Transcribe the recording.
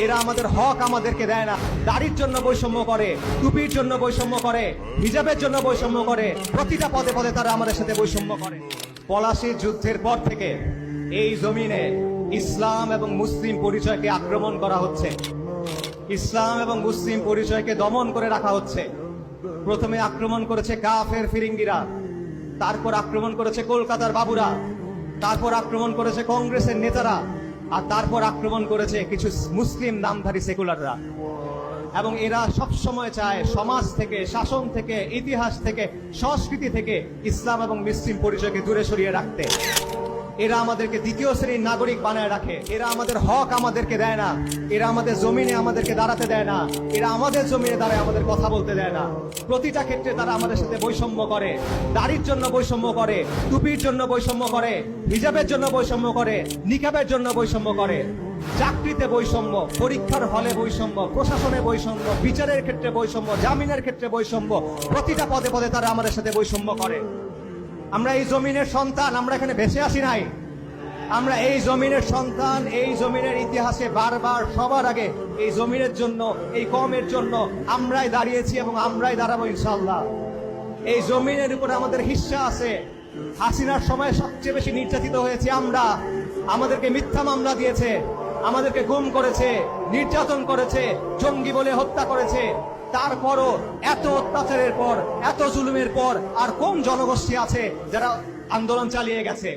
এরা আমাদের হক আমাদেরকে দেয় না। দাড়ির জন্য বৈষম্য করে, টুপির জন্য বৈষম্য করে, হিজাবের জন্য বৈষম্য করে, প্রতিটা পদে পদে তারা আমাদের সাথে বৈষম্য করে। পলাশীর যুদ্ধের পর থেকে এই জমিনে ইসলাম এবং মুসলিম পরিচয়কে আক্রমণ করা হচ্ছে, ইসলাম এবং মুসলিম পরিচয়কে দমন করে রাখা হচ্ছে। প্রথমে আক্রমণ করেছে কাফের ফিরিঙ্গিরা, তারপর আক্রমণ করেছে কলকাতার বাবুরা, তারপর আক্রমণ করেছে কংগ্রেসের নেতারা, আর তারপর আক্রমণ করেছে কিছু মুসলিম নামধারী সেকুলাররা। এবং এরা সব সময় চায় সমাজ থেকে, শাসন থেকে, ইতিহাস থেকে, সংস্কৃতি থেকে ইসলাম এবং মুসলিম পরিচয়কে দূরে সরিয়ে রাখতে। এরা আমাদেরকে দ্বিতীয় শ্রেণীর নাগরিক বানায় রাখে। এরা আমাদের হক আমাদেরকে দেয় না। এরা আমাদের জমিনে আমাদেরকে দাঁড়াতে দেয় না। এরা আমাদের জমিনে দাঁড়ায় আমাদের কথা বলতে দেয় না। প্রতিটা ক্ষেত্রে তারা আমাদের সাথে বৈষম্য করে। দাড়ির জন্য বৈষম্য করে, টুপির জন্য বৈষম্য করে, হিজাবের জন্য বৈষম্য করে, নিকাবের জন্য বৈষম্য করে। চাকরিতে বৈষম্য, পরীক্ষার হলে বৈষম্য, প্রশাসনে বৈষম্য, বিচারের ক্ষেত্রে বৈষম্য, জামিনের ক্ষেত্রে বৈষম্য, প্রতিটা পদে পদে তারা আমাদের সাথে বৈষম্য করে। আমরা এই জমিনের সন্তান, আমরা এখানে বেঁচে আসি নাই। আমরা এই জমিনের সন্তান। এই জমিনের ইতিহাসে বারবার সবার আগে এই জমিনের জন্য, এই কওমের জন্য আমরাই দাঁড়িয়েছি এবং আমরাই দাঁড়াবো ইনশাআল্লাহ। এই জমিনের উপরে আমাদের হিস্সা আছে। হাসিনার সময় সবচেয়ে বেশি নির্যাতিত হয়েছে আমরা। আমাদেরকে মিথ্যা মামলা দিয়েছে, আমাদেরকে গুম করেছে, নির্যাতন করেছে, জঙ্গি বলে হত্যা করেছে। তারপরও এত অত্যাচারের পর, এত জুলুমের পর আর কোন জনগোষ্ঠী আছে যারা আন্দোলন চালিয়ে গেছে?